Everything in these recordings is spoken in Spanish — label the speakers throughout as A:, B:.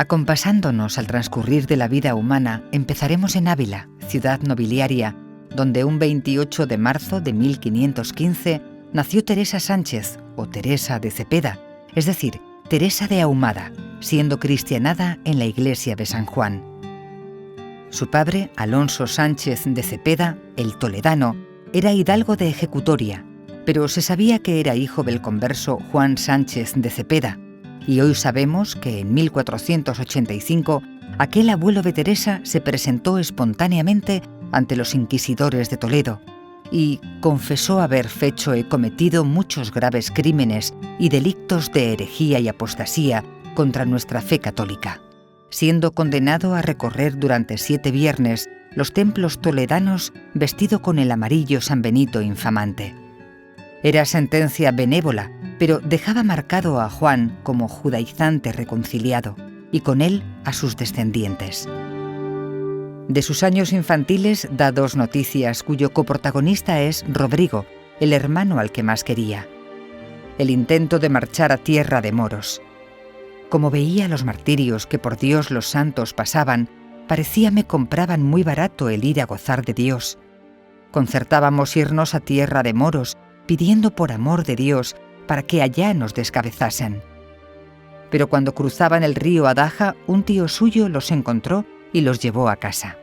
A: Acompasándonos al transcurrir de la vida humana, empezaremos en Ávila, ciudad nobiliaria, donde un 28 de marzo de 1515 nació Teresa Sánchez, o Teresa de Cepeda, es decir, Teresa de Ahumada, siendo cristianada en la iglesia de San Juan. Su padre, Alonso Sánchez de Cepeda, el toledano, era hidalgo de ejecutoria, pero se sabía que era hijo del converso Juan Sánchez de Cepeda, y hoy sabemos que en 1485 aquel abuelo de Teresa se presentó espontáneamente ante los inquisidores de Toledo y confesó haber fecho y cometido muchos graves crímenes y delictos de herejía y apostasía contra nuestra fe católica, siendo condenado a recorrer durante 7 viernes los templos toledanos vestido con el amarillo San Benito infamante. Era sentencia benévola, pero dejaba marcado a Juan como judaizante reconciliado, y con él a sus descendientes. De sus años infantiles da 2 noticias cuyo coprotagonista es Rodrigo, el hermano al que más quería. El intento de marchar a tierra de moros. Como veía los martirios que por Dios los santos pasaban, parecíame compraban muy barato el ir a gozar de Dios. Concertábamos irnos a tierra de moros, pidiendo por amor de Dios para que allá nos descabezasen. Pero cuando cruzaban el río Adaja, un tío suyo los encontró y los llevó a casa.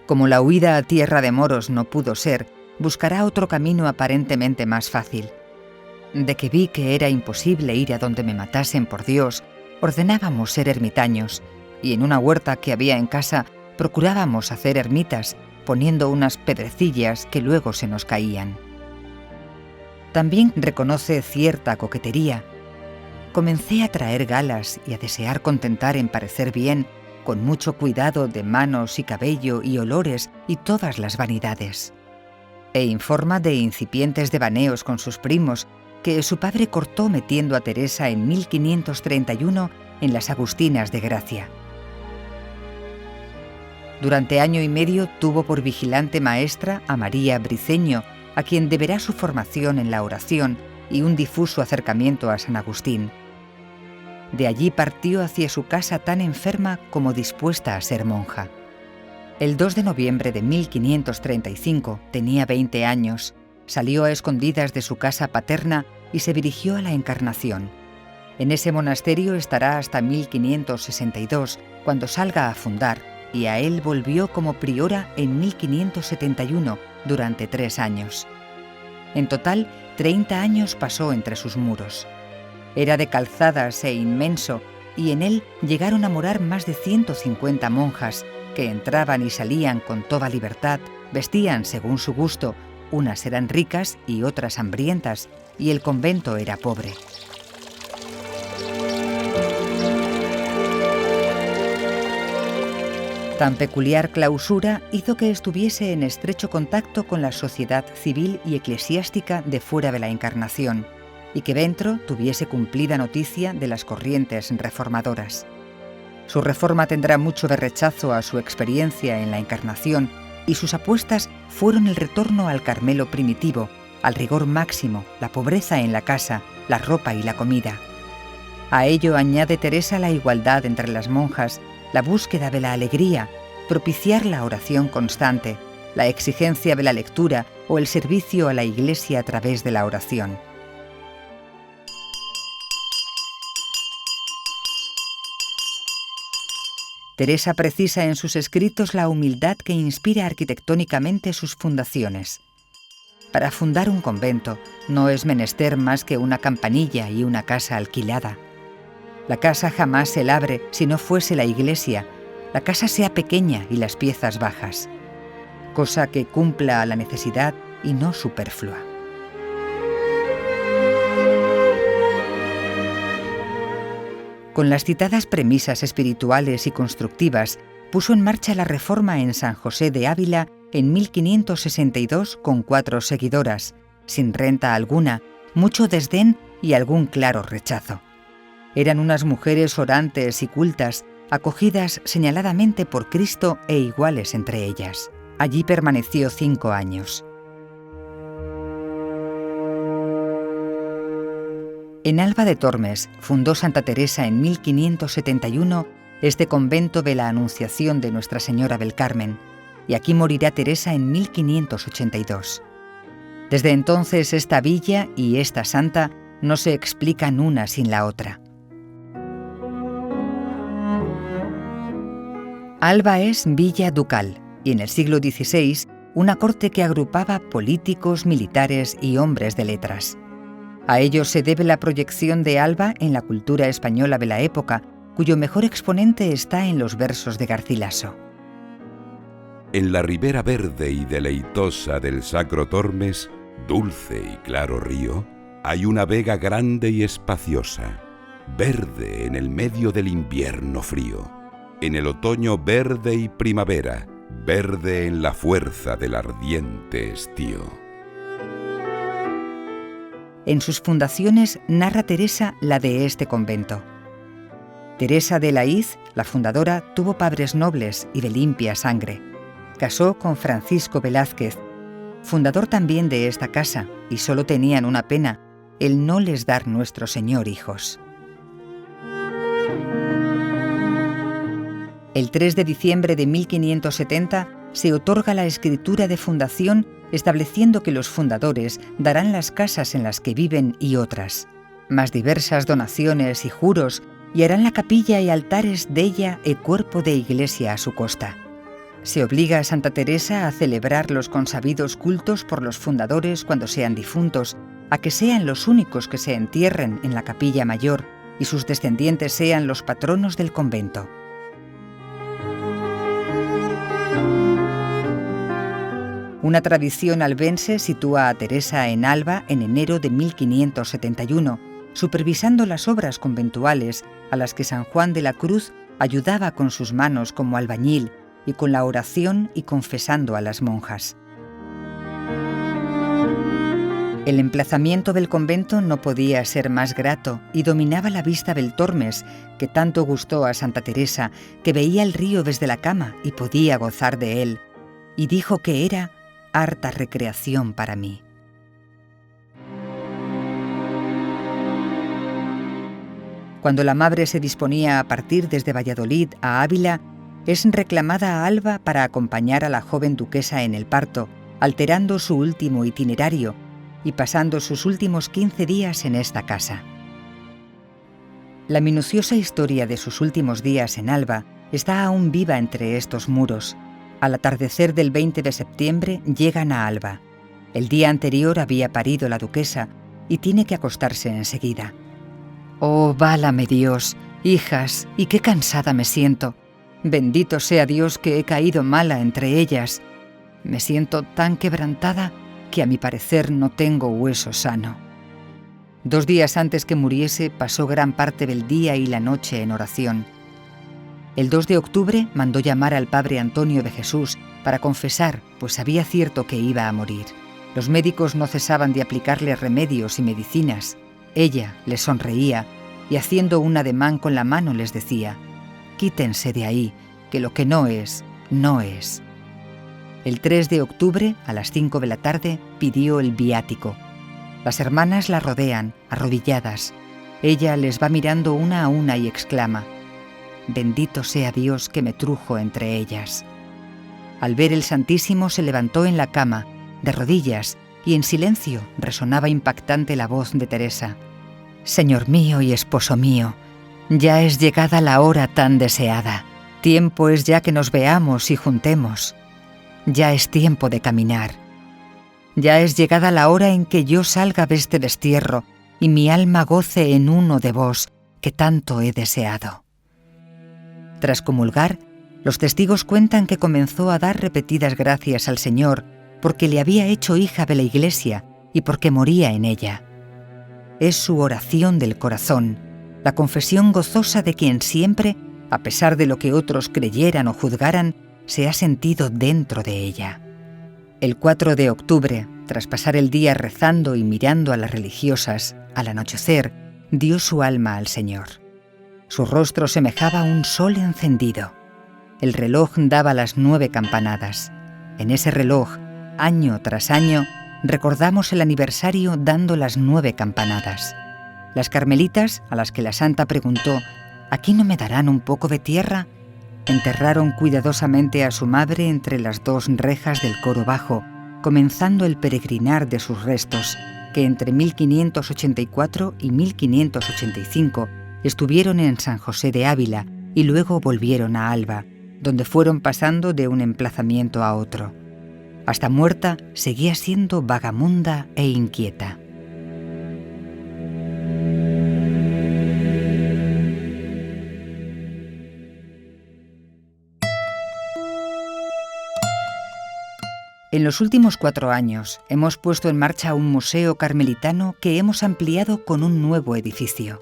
A: Como la huida a tierra de moros no pudo ser, buscará otro camino aparentemente más fácil. De que vi que era imposible ir a donde me matasen por Dios, ordenábamos ser ermitaños, y en una huerta que había en casa procurábamos hacer ermitas, poniendo unas pedrecillas que luego se nos caían. También reconoce cierta coquetería. Comencé a traer galas y a desear contentar en parecer bien, con mucho cuidado de manos y cabello y olores y todas las vanidades. E informa de incipientes devaneos con sus primos, que su padre cortó metiendo a Teresa en 1531 en las Agustinas de Gracia. Durante año y medio tuvo por vigilante maestra a María Briceño, a quien deberá su formación en la oración y un difuso acercamiento a San Agustín. De allí partió hacia su casa tan enferma como dispuesta a ser monja. El 2 de noviembre de 1535, tenía 20 años, salió a escondidas de su casa paterna y se dirigió a la Encarnación. En ese monasterio estará hasta 1562, cuando salga a fundar, y a él volvió como priora en 1571, durante 3 años. En total, 30 años pasó entre sus muros. Era de calzadas e inmenso, y en él llegaron a morar más de 150 monjas, que entraban y salían con toda libertad, vestían según su gusto, unas eran ricas y otras hambrientas, y el convento era pobre. Tan peculiar clausura hizo que estuviese en estrecho contacto con la sociedad civil y eclesiástica de fuera de la Encarnación, y que dentro tuviese cumplida noticia de las corrientes reformadoras. Su reforma tendrá mucho de rechazo a su experiencia en la Encarnación, y sus apuestas fueron el retorno al Carmelo primitivo, al rigor máximo, la pobreza en la casa, la ropa y la comida. A ello añade Teresa la igualdad entre las monjas, la búsqueda de la alegría, propiciar la oración constante, la exigencia de la lectura o el servicio a la Iglesia a través de la oración. Teresa precisa en sus escritos la humildad que inspira arquitectónicamente sus fundaciones. Para fundar un convento no es menester más que una campanilla y una casa alquilada. La casa jamás se labre si no fuese la iglesia, la casa sea pequeña y las piezas bajas, cosa que cumpla a la necesidad y no superflua. Con las citadas premisas espirituales y constructivas, puso en marcha la reforma en San José de Ávila en 1562 con 4 seguidoras, sin renta alguna, mucho desdén y algún claro rechazo. Eran unas mujeres orantes y cultas, acogidas señaladamente por Cristo e iguales entre ellas. Allí permaneció 5 años. En Alba de Tormes fundó Santa Teresa en 1571 este convento de la Anunciación de Nuestra Señora del Carmen, y aquí morirá Teresa en 1582. Desde entonces esta villa y esta santa no se explican una sin la otra. Alba es villa ducal y en el siglo XVI una corte que agrupaba políticos, militares y hombres de letras. A ello se debe la proyección de Alba en la cultura española de la época, cuyo mejor exponente está en los versos de Garcilaso.
B: En la ribera verde y deleitosa del Sacro Tormes, dulce y claro río, hay una vega grande y espaciosa, verde en el medio del invierno frío, en el otoño verde y primavera, verde en la fuerza del ardiente estío.
A: En sus fundaciones narra Teresa la de este convento. Teresa de Laiz, la fundadora, tuvo padres nobles y de limpia sangre. Casó con Francisco Velázquez, fundador también de esta casa, y solo tenían una pena, el no les dar nuestro Señor hijos. El 3 de diciembre de 1570 se otorga la escritura de fundación, estableciendo que los fundadores darán las casas en las que viven y otras, más diversas donaciones y juros, y harán la capilla y altares d'ella e cuerpo de iglesia a su costa. Se obliga a Santa Teresa a celebrar los consabidos cultos por los fundadores cuando sean difuntos, a que sean los únicos que se entierren en la capilla mayor y sus descendientes sean los patronos del convento. Una tradición albense sitúa a Teresa en Alba en enero de 1571, supervisando las obras conventuales a las que San Juan de la Cruz ayudaba con sus manos como albañil y con la oración y confesando a las monjas. El emplazamiento del convento no podía ser más grato y dominaba la vista del Tormes, que tanto gustó a Santa Teresa, que veía el río desde la cama y podía gozar de él, y dijo que era harta recreación para mí. Cuando la madre se disponía a partir desde Valladolid a Ávila, es reclamada a Alba para acompañar a la joven duquesa en el parto, alterando su último itinerario y pasando sus últimos 15 días en esta casa. La minuciosa historia de sus últimos días en Alba está aún viva entre estos muros. Al atardecer del 20 de septiembre llegan a Alba. El día anterior había parido la duquesa y tiene que acostarse enseguida. «Oh, válame Dios, hijas, y qué cansada me siento. Bendito sea Dios que he caído mala entre ellas. Me siento tan quebrantada que a mi parecer no tengo hueso sano». 2 días antes que muriese pasó gran parte del día y la noche en oración. El 2 de octubre mandó llamar al padre Antonio de Jesús para confesar, pues sabía cierto que iba a morir. Los médicos no cesaban de aplicarle remedios y medicinas. Ella les sonreía y haciendo un ademán con la mano les decía: «Quítense de ahí, que lo que no es, no es». El 3 de octubre, a las 5 de la tarde, pidió el viático. Las hermanas la rodean, arrodilladas. Ella les va mirando una a una y exclama: «Bendito sea Dios que me trujo entre ellas». Al ver el Santísimo se levantó en la cama, de rodillas, y en silencio resonaba impactante la voz de Teresa: «Señor mío y esposo mío, ya es llegada la hora tan deseada. Tiempo es ya que nos veamos y juntemos. Ya es tiempo de caminar. Ya es llegada la hora en que yo salga de este destierro y mi alma goce en uno de vos que tanto he deseado». Tras comulgar, los testigos cuentan que comenzó a dar repetidas gracias al Señor porque le había hecho hija de la Iglesia y porque moría en ella. Es su oración del corazón, la confesión gozosa de quien siempre, a pesar de lo que otros creyeran o juzgaran, se ha sentido dentro de ella. El 4 de octubre, tras pasar el día rezando y mirando a las religiosas, al anochecer, dio su alma al Señor. Su rostro semejaba un sol encendido. El reloj daba las 9 campanadas. En ese reloj, año tras año, recordamos el aniversario dando las 9 campanadas. Las carmelitas, a las que la santa preguntó: «¿Aquí no me darán un poco de tierra?», enterraron cuidadosamente a su madre entre las dos rejas del coro bajo, comenzando el peregrinar de sus restos, que entre 1584 y 1585 estuvieron en San José de Ávila y luego volvieron a Alba, donde fueron pasando de un emplazamiento a otro. Hasta muerta, seguía siendo vagamunda e inquieta. En los últimos 4 años hemos puesto en marcha un museo carmelitano que hemos ampliado con un nuevo edificio.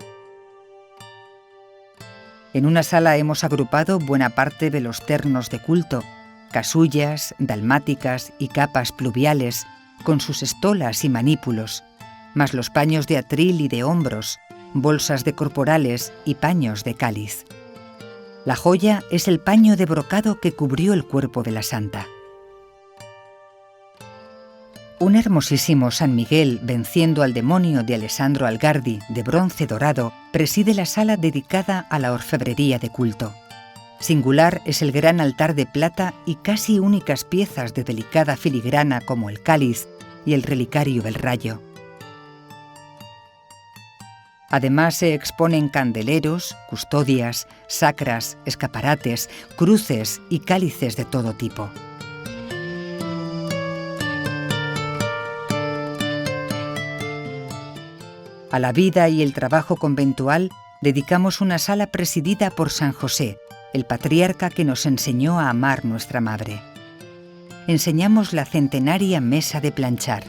A: En una sala hemos agrupado buena parte de los ternos de culto, casullas, dalmáticas y capas pluviales, con sus estolas y manípulos, más los paños de atril y de hombros, bolsas de corporales y paños de cáliz. La joya es el paño de brocado que cubrió el cuerpo de la santa. Un hermosísimo San Miguel venciendo al demonio de Alessandro Algardi, de bronce dorado, preside la sala dedicada a la orfebrería de culto. Singular es el gran altar de plata y casi únicas piezas de delicada filigrana como el cáliz y el relicario del rayo. Además se exponen candeleros, custodias, sacras, escaparates, cruces y cálices de todo tipo. A la vida y el trabajo conventual dedicamos una sala presidida por San José, el patriarca que nos enseñó a amar nuestra madre. Enseñamos la centenaria mesa de planchar.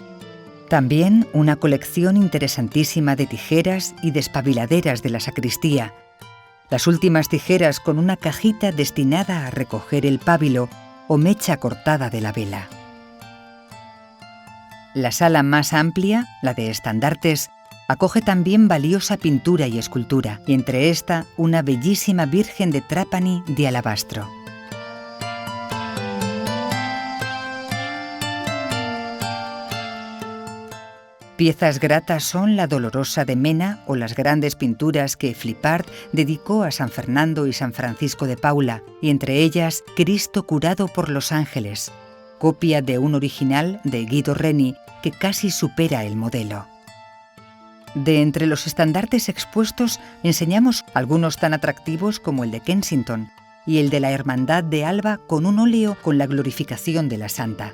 A: También una colección interesantísima de tijeras y despabiladeras de la sacristía. Las últimas tijeras con una cajita destinada a recoger el pábilo o mecha cortada de la vela. La sala más amplia, la de estandartes, acoge también valiosa pintura y escultura, y entre esta una bellísima Virgen de Trapani de alabastro. Piezas gratas son la Dolorosa de Mena o las grandes pinturas que Flipart dedicó a San Fernando y San Francisco de Paula, y entre ellas Cristo curado por los ángeles, copia de un original de Guido Reni que casi supera el modelo. De entre los estandartes expuestos enseñamos algunos tan atractivos como el de Kensington y el de la Hermandad de Alba con un óleo con la glorificación de la santa.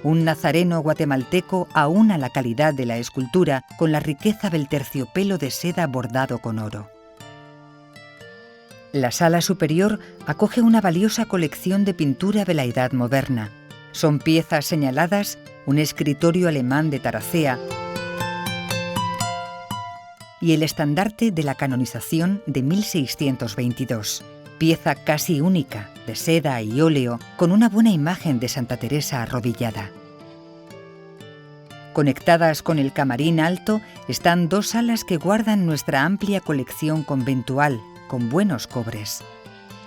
A: Un nazareno guatemalteco aúna la calidad de la escultura con la riqueza del terciopelo de seda bordado con oro. La sala superior acoge una valiosa colección de pintura de la Edad Moderna. Son piezas señaladas, un escritorio alemán de Taracea y el estandarte de la canonización de 1622, pieza casi única, de seda y óleo, con una buena imagen de Santa Teresa arrodillada. Conectadas con el camarín alto están 2 salas que guardan nuestra amplia colección conventual, con buenos cobres.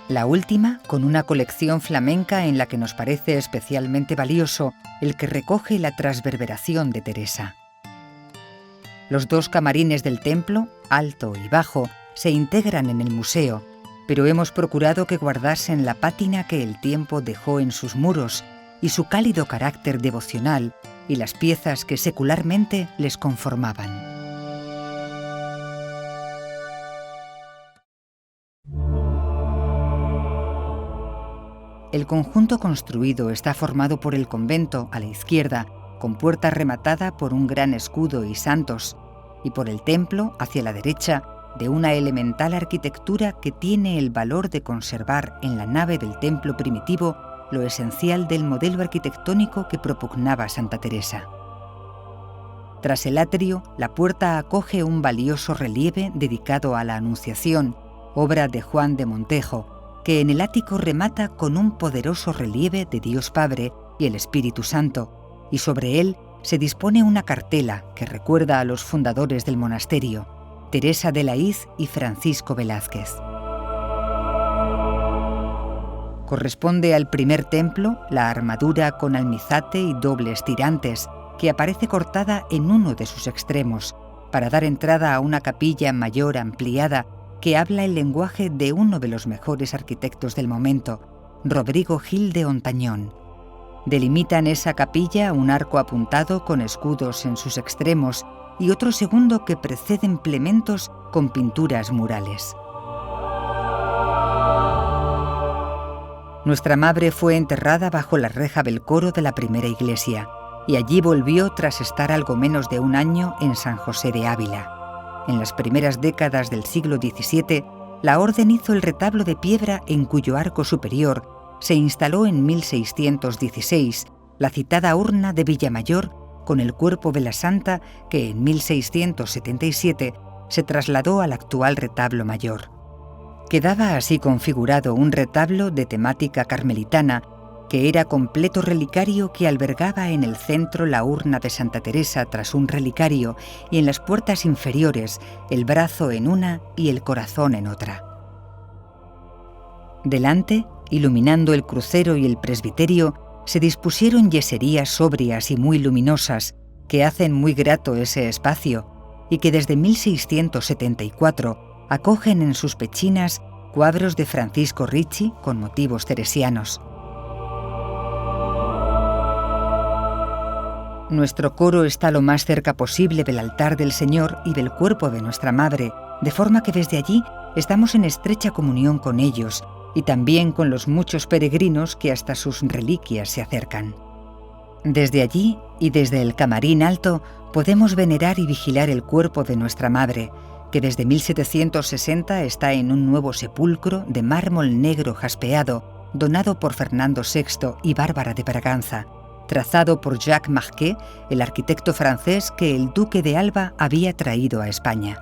A: La última, con una colección flamenca en la que nos parece especialmente valioso el que recoge la transverberación de Teresa. Los 2 camarines del templo, alto y bajo, se integran en el museo, pero hemos procurado que guardasen la pátina que el tiempo dejó en sus muros y su cálido carácter devocional y las piezas que secularmente les conformaban. El conjunto construido está formado por el convento a la izquierda, con puerta rematada por un gran escudo y santos, y por el templo, hacia la derecha, de una elemental arquitectura que tiene el valor de conservar en la nave del templo primitivo lo esencial del modelo arquitectónico que propugnaba Santa Teresa. Tras el atrio, la puerta acoge un valioso relieve dedicado a la Anunciación, obra de Juan de Montejo, que en el ático remata con un poderoso relieve de Dios Padre y el Espíritu Santo, y sobre él se dispone una cartela que recuerda a los fundadores del monasterio, Teresa de la Hoz y Francisco Velázquez. Corresponde al primer templo la armadura con almizate y dobles tirantes, que aparece cortada en uno de sus extremos, para dar entrada a una capilla mayor ampliada que habla el lenguaje de uno de los mejores arquitectos del momento, Rodrigo Gil de Hontañón. Delimitan esa capilla un arco apuntado con escudos en sus extremos y otro segundo que preceden plementos con pinturas murales. Nuestra madre fue enterrada bajo la reja del coro de la primera iglesia y allí volvió tras estar algo menos de un año en San José de Ávila. En las primeras décadas del siglo XVII, la orden hizo el retablo de piedra en cuyo arco superior se instaló en 1616 la citada urna de Villamayor con el cuerpo de la santa que en 1677 se trasladó al actual retablo mayor. Quedaba así configurado un retablo de temática carmelitana que era completo relicario que albergaba en el centro la urna de Santa Teresa tras un relicario y en las puertas inferiores el brazo en una y el corazón en otra. Delante, iluminando el crucero y el presbiterio, se dispusieron yeserías sobrias y muy luminosas que hacen muy grato ese espacio y que desde 1674 acogen en sus pechinas cuadros de Francisco Ricci con motivos teresianos. Nuestro coro está lo más cerca posible del altar del Señor y del cuerpo de nuestra Madre, de forma que desde allí estamos en estrecha comunión con ellos y también con los muchos peregrinos que hasta sus reliquias se acercan. Desde allí y desde el camarín alto podemos venerar y vigilar el cuerpo de nuestra Madre, que desde 1760 está en un nuevo sepulcro de mármol negro jaspeado, donado por Fernando VI y Bárbara de Braganza, trazado por Jacques Marquet, el arquitecto francés que el duque de Alba había traído a España.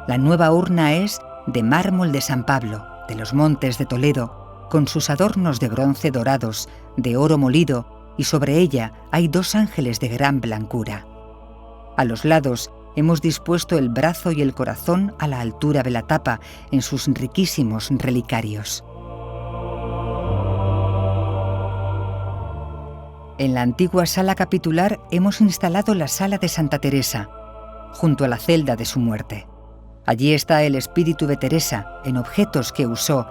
A: La nueva urna es de mármol de San Pablo, de los Montes de Toledo, con sus adornos de bronce dorados, de oro molido, y sobre ella hay dos ángeles de gran blancura. A los lados hemos dispuesto el brazo y el corazón a la altura de la tapa en sus riquísimos relicarios. En la antigua sala capitular hemos instalado la sala de Santa Teresa, junto a la celda de su muerte. Allí está el espíritu de Teresa, en objetos que usó,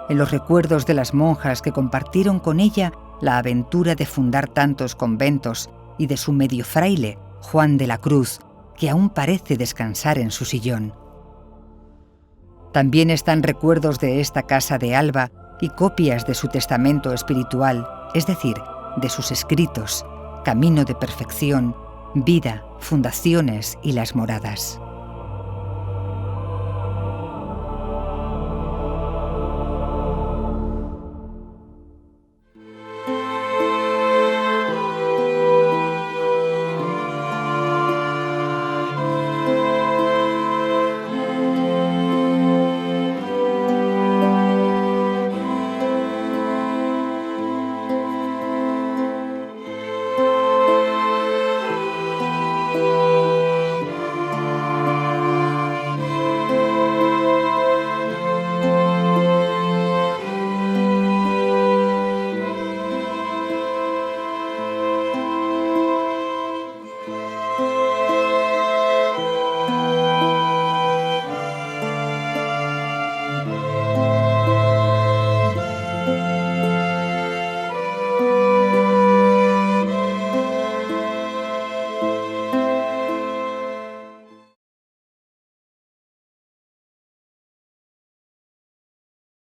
A: en los recuerdos de las monjas que compartieron con ella la aventura de fundar tantos conventos y de su medio fraile, Juan de la Cruz, que aún parece descansar en su sillón. También están recuerdos de esta casa de Alba y copias de su testamento espiritual, es decir, de sus escritos, Camino de Perfección, Vida, Fundaciones y las Moradas.